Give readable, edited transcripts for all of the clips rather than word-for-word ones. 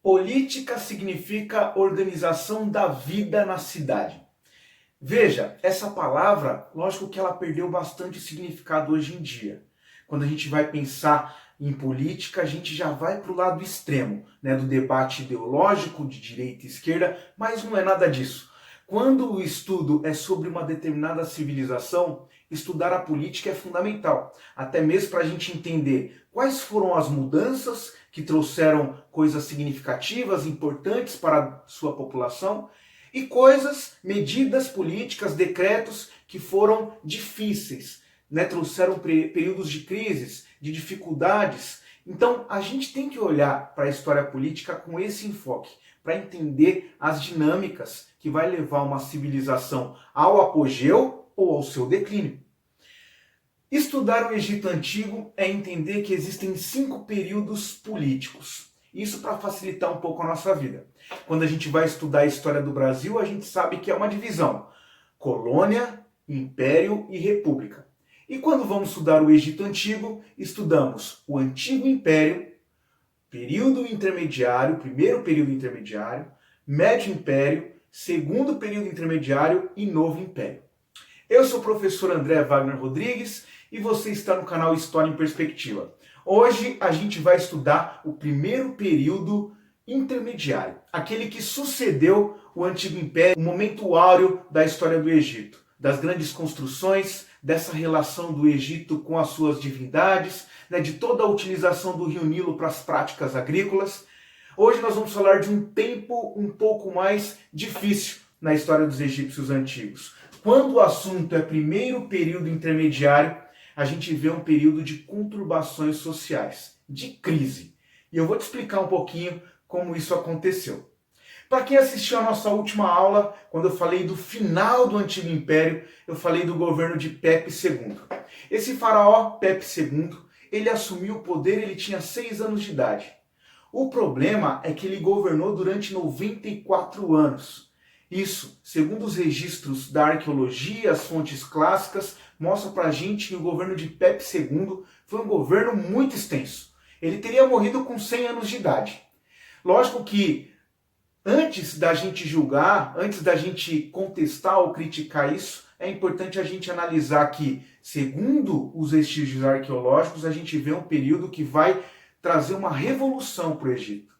Política significa organização da vida na cidade. Veja, essa palavra, lógico que ela perdeu bastante significado hoje em dia. Quando a gente vai pensar em política, a gente já vai para o lado extremo, né, do debate ideológico de direita e esquerda, mas não é nada disso. Quando o estudo é sobre uma determinada civilização, estudar a política é fundamental, até mesmo para a gente entender quais foram as mudanças que trouxeram coisas significativas, importantes para a sua população, e coisas, medidas políticas, decretos que foram difíceis, né? Trouxeram períodos de crises, de dificuldades. Então a gente tem que olhar para a história política com esse enfoque, para entender as dinâmicas que vai levar uma civilização ao apogeu ou ao seu declínio. Estudar o Egito Antigo é entender que existem 5 períodos políticos. Isso para facilitar um pouco a nossa vida. Quando a gente vai estudar a história do Brasil, a gente sabe que é uma divisão: colônia, império e república. E quando vamos estudar o Egito Antigo, estudamos o Antigo Império, período intermediário, primeiro período intermediário, Médio Império, segundo período intermediário e Novo Império. Eu sou o professor André Wagner Rodrigues e você está no canal História em Perspectiva. Hoje a gente vai estudar o primeiro período intermediário, aquele que sucedeu o Antigo Império, o momento áureo da história do Egito, das grandes construções, dessa relação do Egito com as suas divindades, né, de toda a utilização do Rio Nilo para as práticas agrícolas. Hoje nós vamos falar de um tempo um pouco mais difícil na história dos egípcios antigos. Quando o assunto é primeiro período intermediário, a gente vê um período de conturbações sociais, de crise. E eu vou te explicar um pouquinho como isso aconteceu. Para quem assistiu a nossa última aula, quando eu falei do final do Antigo Império, eu falei do governo de Pepe II. Esse faraó, Pepe II, ele assumiu o poder, ele tinha 6 anos de idade. O problema é que ele governou durante 94 anos. Isso, segundo os registros da arqueologia, as fontes clássicas, mostra pra gente que o governo de Pepe II foi um governo muito extenso. Ele teria morrido com 100 anos de idade. Lógico que antes da gente julgar, antes da gente contestar ou criticar isso, é importante a gente analisar que, segundo os vestígios arqueológicos, a gente vê um período que vai trazer uma revolução para o Egito.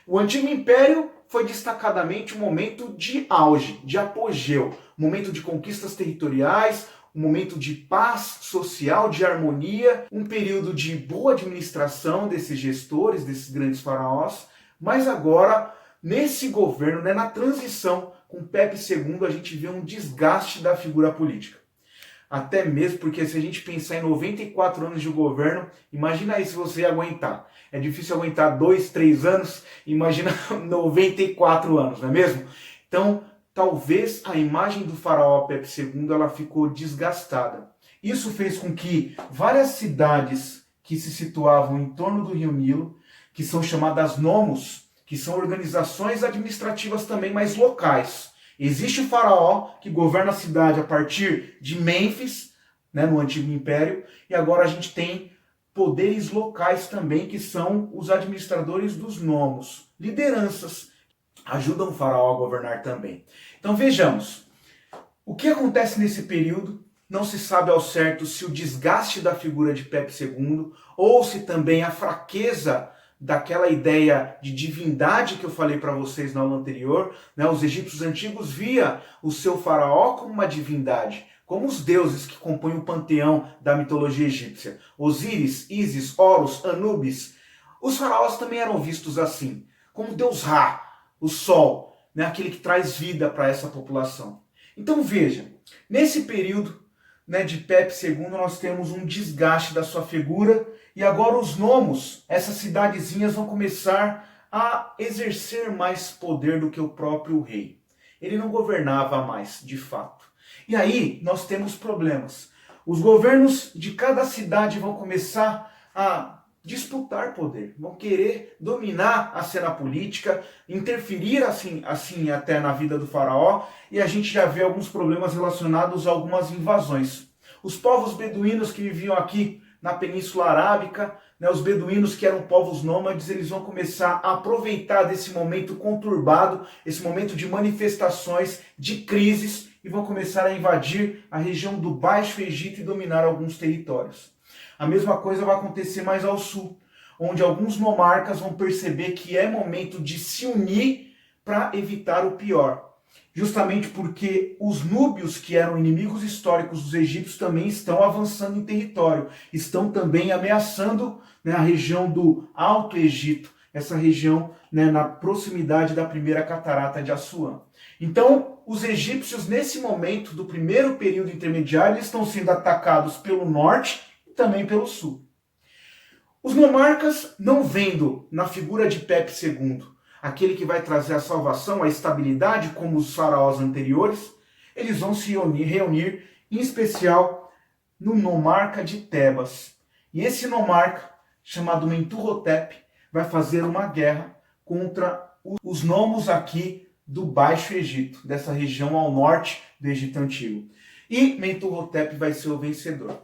O Antigo Império foi destacadamente um momento de auge, de apogeu, um momento de conquistas territoriais, um momento de paz social, de harmonia, um período de boa administração desses gestores, desses grandes faraós, mas agora, nesse governo, né, na transição com Pepe II, a gente vê um desgaste da figura política. Até mesmo porque se a gente pensar em 94 anos de governo, imagina aí se você ia aguentar. É difícil aguentar 2, 3 anos, imagina 94 anos, não é mesmo? Então, talvez a imagem do faraó Pepe II ela ficou desgastada. Isso fez com que várias cidades que se situavam em torno do Rio Nilo, que são chamadas nomos, que são organizações administrativas também mais locais. Existe o faraó que governa a cidade a partir de Mênfis, né, no Antigo Império, e agora a gente tem poderes locais também, que são os administradores dos nomos. Lideranças ajudam o faraó a governar também. Então vejamos, o que acontece nesse período? Não se sabe ao certo se o desgaste da figura de Pepe II ou se também a fraqueza daquela ideia de divindade que eu falei para vocês na aula anterior, né? Os egípcios antigos via o seu faraó como uma divindade, como os deuses que compõem o panteão da mitologia egípcia. Osíris, Ísis, Horus, Anubis. Os faraós também eram vistos assim, como Deus Ra, o sol, né? Aquele que traz vida para essa população. Então veja, nesse período, né, de Pepe II, nós temos um desgaste da sua figura e agora os nomos, essas cidadezinhas, vão começar a exercer mais poder do que o próprio rei. Ele não governava mais, de fato. E aí nós temos problemas. Os governos de cada cidade vão começar a disputar poder, vão querer dominar a cena política, interferir assim até na vida do faraó, e a gente já vê alguns problemas relacionados a algumas invasões. Os povos beduínos que viviam aqui na Península Arábica né, os beduínos, que eram povos nômades, eles vão começar a aproveitar desse momento conturbado, esse momento de manifestações, de crises, e vão começar a invadir a região do Baixo Egito e dominar alguns territórios. A mesma coisa vai acontecer mais ao sul, onde alguns nomarcas vão perceber que é momento de se unir para evitar o pior. Justamente porque os núbios, que eram inimigos históricos dos egípcios, também estão avançando em território, estão também ameaçando, né, a região do Alto Egito, essa região, né, na proximidade da primeira catarata de Assuã. Então, os egípcios, nesse momento do primeiro período intermediário, eles estão sendo atacados pelo norte e também pelo sul. Os nomarcas, não vendo na figura de Pepe II aquele que vai trazer a salvação, a estabilidade, como os faraós anteriores, eles vão se reunir em especial no nomarca de Tebas. E esse nomarca, chamado Mentuhotep, vai fazer uma guerra contra os nomos aqui do Baixo Egito, dessa região ao norte do Egito Antigo. E Mentuhotep vai ser o vencedor.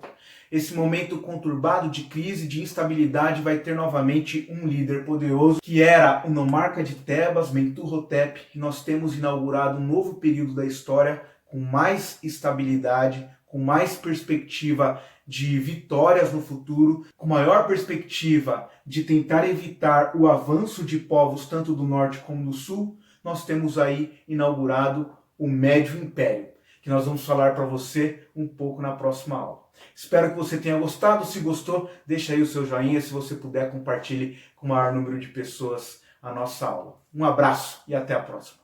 Esse momento conturbado de crise, de instabilidade, vai ter novamente um líder poderoso, que era o nomarca de Tebas, Mentuhotep, e nós temos inaugurado um novo período da história com mais estabilidade, com mais perspectiva de vitórias no futuro, com maior perspectiva de tentar evitar o avanço de povos tanto do norte como do sul. Nós temos aí inaugurado o Médio Império, que nós vamos falar para você um pouco na próxima aula. Espero que você tenha gostado. Se gostou, deixa aí o seu joinha. Se você puder, compartilhe com o maior número de pessoas a nossa aula. Um abraço e até a próxima.